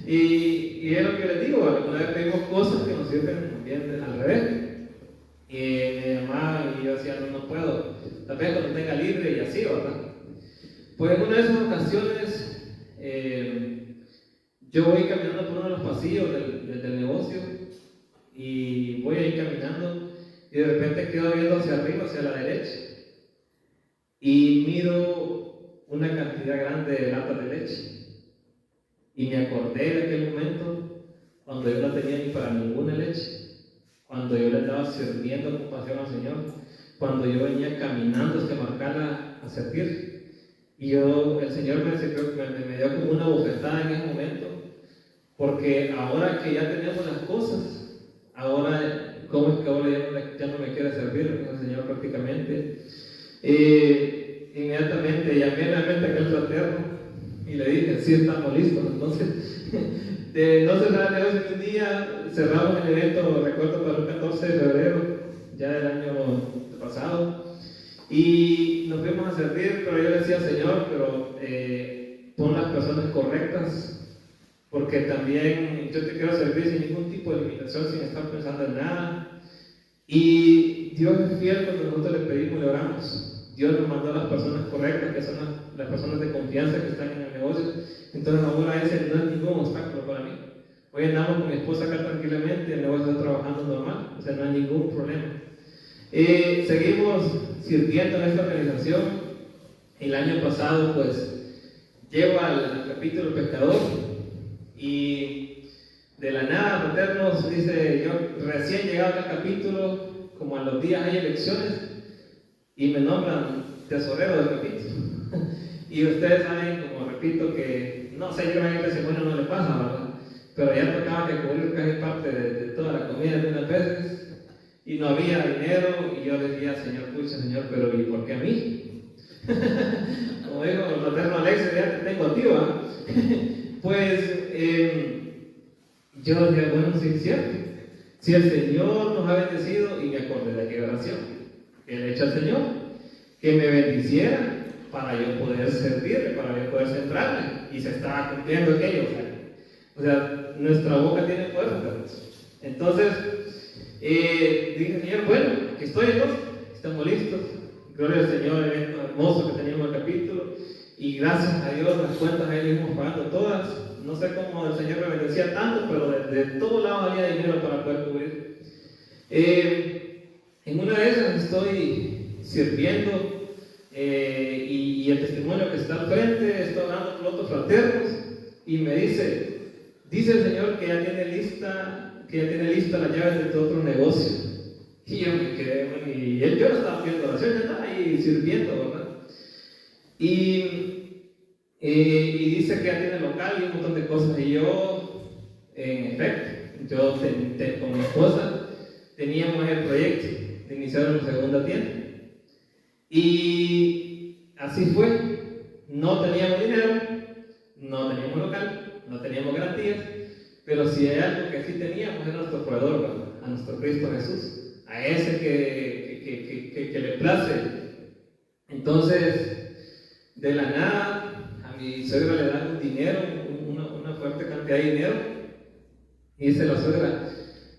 Speaker 4: Y es lo que les digo, alguna vez pedimos cosas que nos sirven también al revés. Y me llamaban y yo decía, no puedo, tal vez cuando tenga libre y así, ¿verdad? Pues en una de esas ocasiones, yo voy caminando por uno de los pasillos del negocio y voy ahí caminando y de repente quedo viendo hacia arriba, hacia la derecha, y miro una cantidad grande de latas de leche. Y me acordé de aquel momento cuando yo no tenía ni para ninguna leche, cuando yo le estaba sirviendo con pasión al Señor, cuando yo venía caminando hasta Marcala a servir. Y el Señor me dio como una bofetada en ese momento, porque ahora que ya tenemos las cosas, ahora, ¿cómo es que ahora ya no me quiere servir el Señor prácticamente? Inmediatamente llamé realmente a aquel fraterno y le dije, sí, estamos listos. Entonces, no cerrar el negocio un día, cerramos el evento, recuerdo, para el 14 de febrero, ya del año pasado, y nos fuimos a servir, pero yo le decía, Señor, pero pon las personas correctas, porque también yo te quiero servir sin ningún tipo de limitación, sin estar pensando en nada. Y Dios es fiel cuando nosotros le pedimos y le oramos. Dios nos mandó a las personas correctas, que son las personas de confianza que están en el negocio. Entonces ahora ese no es ningún obstáculo para mí. Hoy andamos con mi esposa acá tranquilamente, el negocio está trabajando normal, o sea, no hay ningún problema. Seguimos sirviendo en esta organización. El año pasado, pues, llego al capítulo pescador y de la nada, fraternos, dice, yo recién llegado al capítulo, como a los días hay elecciones, y me nombran tesorero del capítulo. Y ustedes saben, como repito, que no sé, yo en ese bueno no le pasa, ¿verdad? Pero ya tocaba que cubrir casi parte de toda la comida de unas veces, y no había dinero, y yo decía, Señor, pucha, Señor, pero ¿y por qué a mí? Como dijo el fraterno Alexis, ya te tengo a ti, ¿va? Pues yo decía, bueno, sí es cierto. Si el Señor nos ha bendecido, y me acordé de aquella oración que le he hecho al Señor, que me bendiciera para yo poder servirle, para yo poder centrarle, y se estaba cumpliendo aquello. O sea, nuestra boca tiene poder. Entonces, dije, Señor, bueno, aquí estoy, entonces, estamos listos. Gloria al Señor, el evento hermoso que teníamos en el capítulo, y gracias a Dios las cuentas ahí las íbamos pagando todas. No sé cómo el Señor me bendecía tanto, pero de todos lados había dinero para poder cubrir. En una de esas estoy sirviendo, y el testimonio que está al frente, estoy hablando con otros fraternos, y me dice el Señor que ya tiene lista las llaves de tu otro negocio. Y yo me quedé, bueno, y yo no estaba haciendo oración, yo estaba ahí sirviendo, ¿verdad? Y dice que ya tiene local y un montón de cosas. Y yo, en efecto, yo con mi esposa teníamos el proyecto de iniciar una segunda tienda. Y así fue. No teníamos dinero, no teníamos local, no teníamos garantías, pero si hay algo que sí teníamos, era nuestro proveedor, ¿verdad? A nuestro Cristo Jesús, a ese que le place. Entonces, de la nada, a mi suegra le dan un dinero, una fuerte cantidad de dinero, y dice la suegra,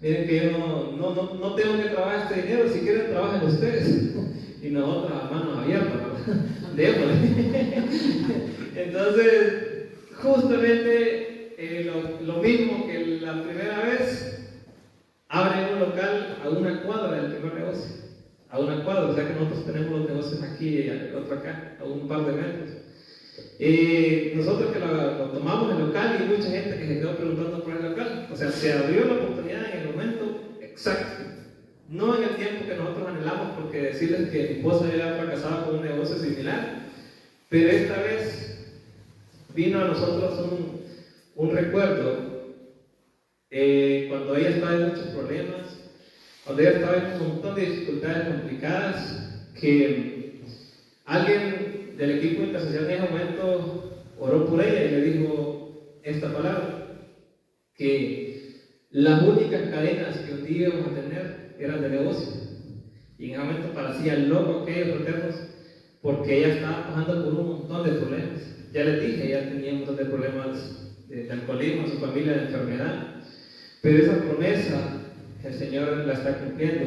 Speaker 4: miren que yo no tengo que trabajar este dinero, si quieren trabajen ustedes. Y nosotros a manos abiertas, ¿verdad? Démosle. Entonces, justamente lo mismo que la primera vez, abren un local a una cuadra del primer negocio. A una cuadra, o sea que nosotros tenemos los negocios aquí y el otro acá, a un par de metros. Nosotros que lo tomamos el local, y mucha gente que se quedó preguntando por el local. O sea, se abrió la oportunidad en el momento exacto. No en el tiempo que nosotros anhelamos, porque decirles que mi esposa había fracasado con un negocio similar, pero esta vez vino a nosotros un recuerdo, cuando ella estaba en muchos problemas, cuando ella estaba en un montón de dificultades complicadas, que alguien del equipo de intercesión en ese momento oró por ella y le dijo esta palabra, que las únicas cadenas que un día íbamos a tener eran de negocio. Y en ese momento parecía loco aquellos fraternos, porque ella estaba pasando por un montón de problemas. Ya les dije, ella tenía un montón de problemas de alcoholismo, su familia de enfermedad. Pero esa promesa el Señor la está cumpliendo.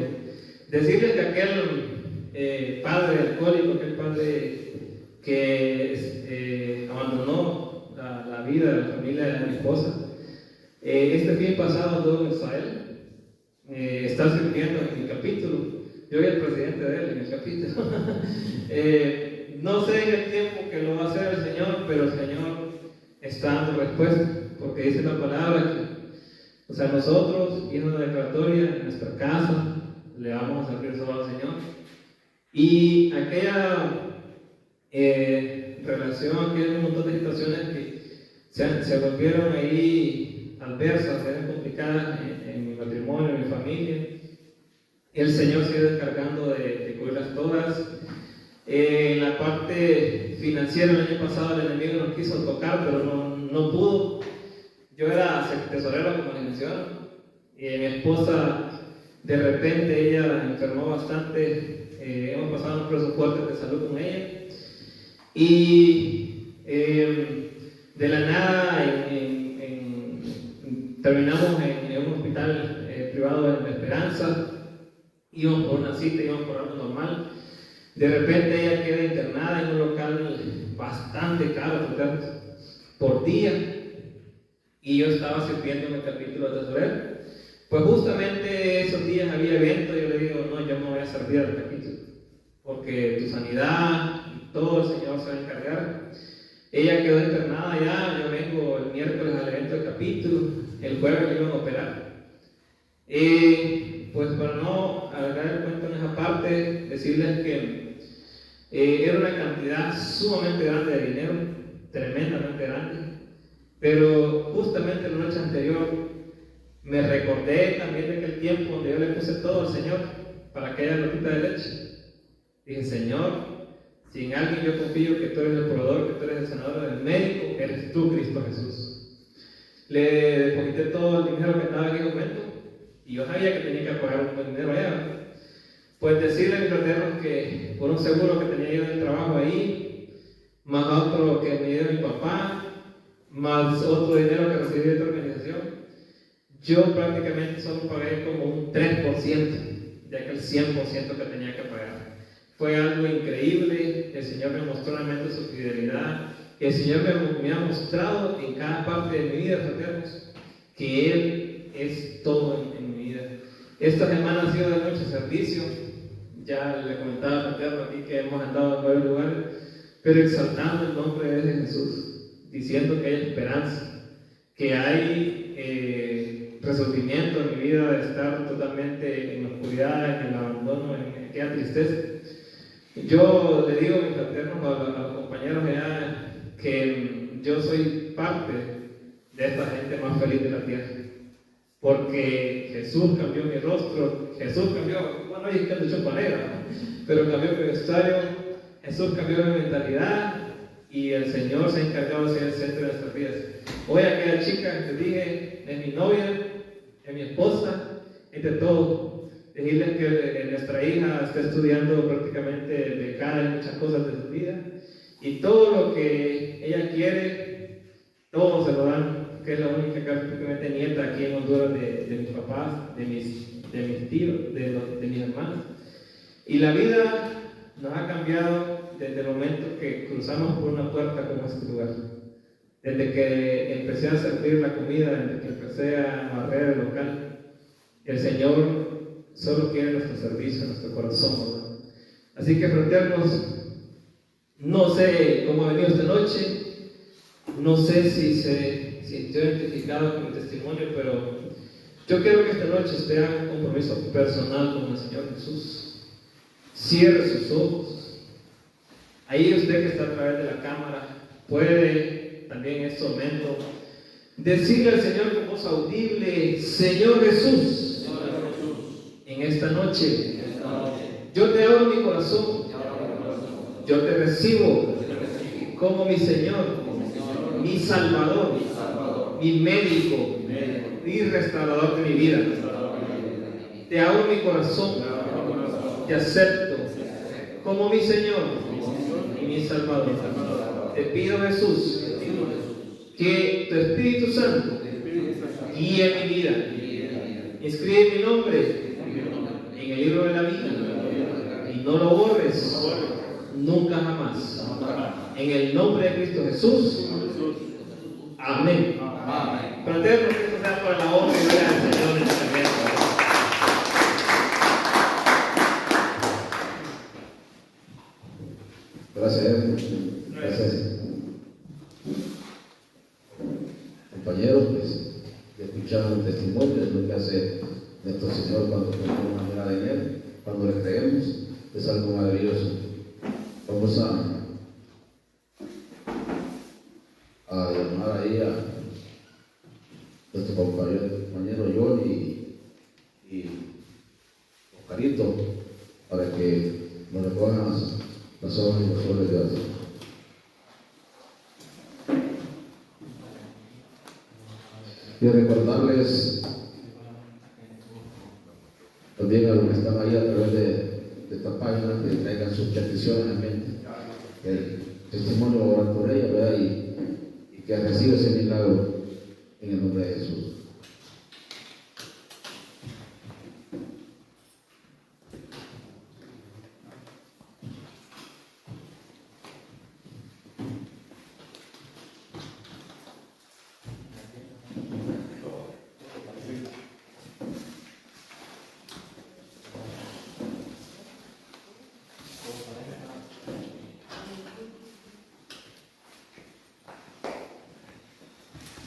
Speaker 4: Decirles que aquel padre alcohólico, aquel padre que abandonó la vida de la familia de mi esposa, este fin pasado anduvo en Israel, está sirviendo en el capítulo. Yo soy el presidente de él en el capítulo. No sé en el tiempo que lo va a hacer el Señor, pero el Señor está dando respuesta, porque dice la palabra que, o sea, nosotros, y una declaratoria en nuestra casa, le vamos a servir solo al Señor. Y aquella relación, aquel montón de situaciones que se volvieron ahí adversas, eran complicadas en mi matrimonio, en mi familia, el Señor se ha ido encargando de cubrirlas todas. En la parte financiera, el año pasado el enemigo nos quiso tocar, pero no pudo. Yo era tesorero, como les mencioné, y mi esposa, de repente, ella enfermó bastante. Hemos pasado un proceso fuerte de salud con ella. Y de la nada terminamos en un hospital privado en La Esperanza. Íbamos por una cita, íbamos por algo normal. De repente ella queda internada en un local bastante caro por día, y yo estaba sirviendo en el capítulo de tesorero. Pues justamente esos días había evento. Yo le digo, no, yo me voy a servir al capítulo, porque tu sanidad y todo el Señor se va a encargar. Ella quedó internada ya. Yo vengo el miércoles al evento del capítulo, el jueves me iban a operar. Pues para no alargar el cuento en esa parte, decirles que era una cantidad sumamente grande de dinero, tremendamente grande, pero justamente la noche anterior me recordé también de aquel tiempo donde yo le puse todo al Señor para aquella gotita de leche. Dije, Señor, si en alguien yo confío que tú eres el proveedor, que tú eres el sanador, el médico, eres tú, Cristo Jesús. Le deposité todo el dinero que estaba en ese momento, y yo sabía que tenía que pagar un buen dinero allá. Pues decirle a mis fraternos que por un seguro que tenía yo en el trabajo ahí, más otro que me dio mi papá, más otro dinero que recibí de otra organización, yo prácticamente solo pagué como un 3% de aquel 100% que tenía que pagar. Fue algo increíble. El Señor me mostró realmente su fidelidad. El Señor me ha mostrado en cada parte de mi vida, fraternos, que Él es todo en mi vida. Esta semana ha sido de mucho servicio. Ya le comentaba a Santiago aquí que hemos andado en varios lugares, pero exaltando el nombre de Jesús, diciendo que hay esperanza, que hay resolvimiento en mi vida de estar totalmente en la oscuridad, en el abandono, en aquella tristeza. Yo le digo a mis fraternos, a los compañeros allá, que yo soy parte de esta gente más feliz de la tierra, porque Jesús cambió mi rostro, Jesús cambió, bueno, hay que de chocolera, pero cambió mi vestuario, Jesús cambió mi mentalidad, y el Señor se ha encargado de ser el centro de nuestras vidas. Hoy aquella chica que te dije, es mi novia, es mi esposa, es de todo. Decirles que nuestra hija está estudiando prácticamente becada en muchas cosas de su vida, y todo lo que ella quiere, todo se lo dan, que es la única prácticamente nieta aquí en Honduras de mis papás, de mis tíos, de mis hermanos. Y la vida nos ha cambiado desde el momento que cruzamos por una puerta como este lugar. Desde que empecé a servir la comida, desde que empecé a barrer el local, el Señor solo quiere nuestro servicio, nuestro corazón, ¿verdad? Así que, fraternos, no sé cómo ha venido esta noche, no sé si se sintió identificado con mi testimonio, pero yo quiero que esta noche usted haga un compromiso personal con el Señor Jesús. Cierre sus ojos. Ahí usted que está a través de la cámara puede también en este momento decirle al Señor con voz audible: Señor Jesús, en esta noche yo te abro mi corazón, yo te recibo como mi Señor, mi Salvador, mi médico, mi restaurador de mi vida. Te abro mi corazón, te acepto como mi Señor y mi Salvador. Te pido, Jesús, que tu Espíritu Santo guíe mi vida. Inscribe mi nombre en el libro de la vida y no lo borres nunca jamás. En el nombre de Cristo Jesús. Amén. Fraterno, que esto sea para la honra y gloria del Señor en esta mesa.
Speaker 1: Gracias, gracias. Compañeros, pues, ya escucharon el testimonio de lo que hace nuestro Señor cuando ponemos una mirada en Él, cuando le creemos, es algo maravilloso. Vamos a llamar ahí a nuestro compañero John y Oscarito para que nos recojan las hojas y los soles de oración. Y recordarles también a los que están ahí a través de esta página que traigan sus peticiones en mente. El testimonio va a orar por ella, ¿verdad? Y que reciba ese milagro en el nombre de Jesús.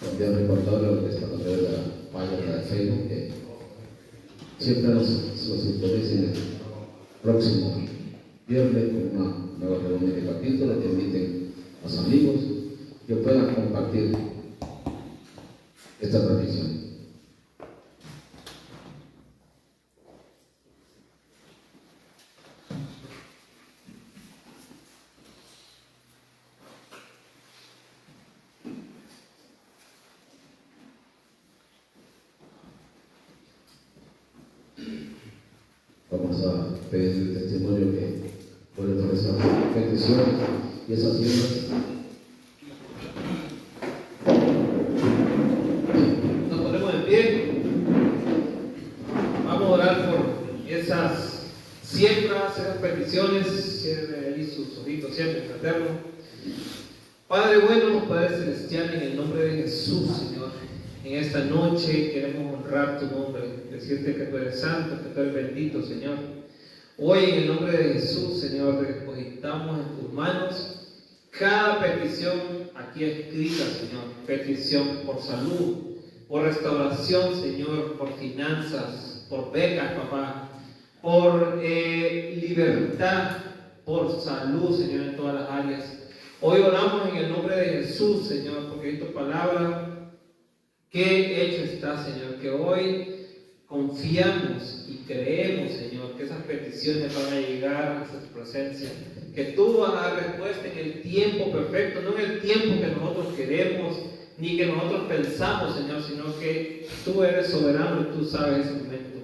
Speaker 1: También recordarle a los que están a través de la página de Facebook que siempre nos sintonicen el próximo viernes con una nueva reunión de capítulo, que inviten a los amigos que puedan compartir esta transmisión. Vamos a pedir el testimonio que puede por esas peticiones y esas cifras.
Speaker 4: Nos ponemos en pie. Vamos a orar por esas siembras, esas peticiones. Cierre ahí sus ojitos siempre, fraterno. Padre bueno, Padre celestial, en el nombre de Jesús, Señor, en esta noche queremos honrar tu nombre, decirte que tú eres santo, que tú eres bendito, Señor. Hoy en el nombre de Jesús, Señor, depositamos en tus manos cada petición aquí escrita, Señor. Petición por salud, por restauración, Señor, por finanzas, por becas, papá, por libertad, por salud, Señor, en todas las áreas. Hoy oramos en el nombre de Jesús, Señor, porque es tu palabra. Qué hecho está, Señor, que hoy confiamos y creemos, Señor, que esas peticiones van a llegar a tu presencia, que tú vas a dar respuesta en el tiempo perfecto, no en el tiempo que nosotros queremos, ni que nosotros pensamos, Señor, sino que tú eres soberano y tú sabes ese momento.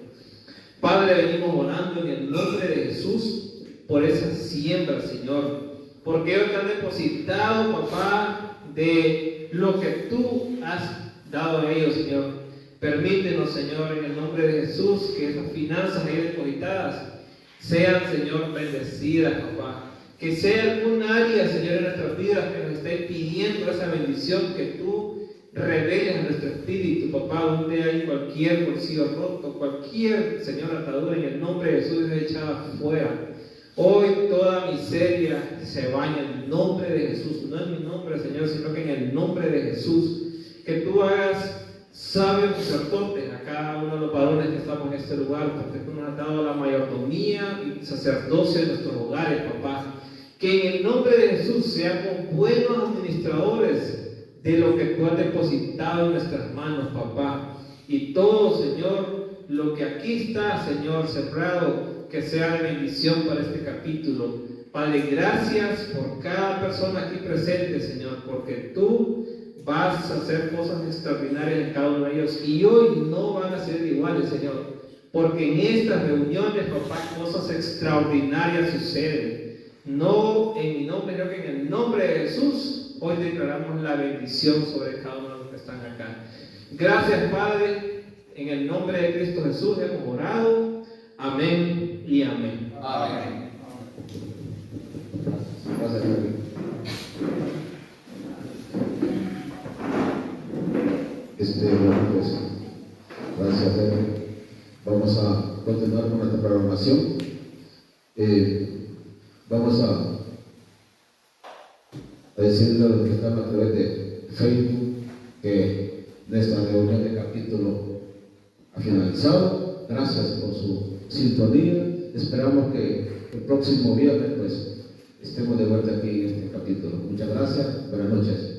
Speaker 4: Padre, venimos orando en el nombre de Jesús por esa siembra, Señor, porque ellos te han depositado, papá, de lo que tú has dado a ellos, Señor. Permítenos, Señor, en el nombre de Jesús, que esas finanzas ahí depositadas sean, Señor, bendecidas, papá. Que sea algún área, Señor, en nuestras vidas que nos esté pidiendo esa bendición, que tú reveles a nuestro espíritu, papá, donde hay cualquier bolsillo roto, cualquier, Señor, atadura, en el nombre de Jesús es echada fuera. Hoy toda miseria se baña en el nombre de Jesús, no en mi nombre, Señor, sino que en el nombre de Jesús. Que tú hagas sabios sacerdotes a cada uno de los varones que estamos en este lugar, porque tú nos has dado la mayordomía y sacerdocio de nuestros hogares, papá. Que en el nombre de Jesús seamos buenos administradores de lo que tú has depositado en nuestras manos, papá. Y todo, Señor, lo que aquí está, Señor, sembrado, que sea de bendición para este capítulo. Padre, gracias por cada persona aquí presente, Señor, porque tú vas a hacer cosas extraordinarias en cada uno de ellos, y hoy no van a ser iguales, Señor, porque en estas reuniones, papá, cosas extraordinarias suceden, no en mi nombre, sino que en el nombre de Jesús. hoy declaramos la bendición sobre cada uno de los que están acá. Gracias, Padre, en el nombre de Cristo Jesús hemos orado. Amén y amén.
Speaker 2: Amén.
Speaker 1: Gracias, Henry. Bueno, pues, gracias, Henry. Vamos a continuar con nuestra programación. Vamos a decirle a los que están a través de Facebook que nuestra reunión de capítulo ha finalizado. Gracias por su sintonía. Esperamos que el próximo viernes pues estemos de vuelta aquí en este capítulo. Muchas gracias. Buenas noches.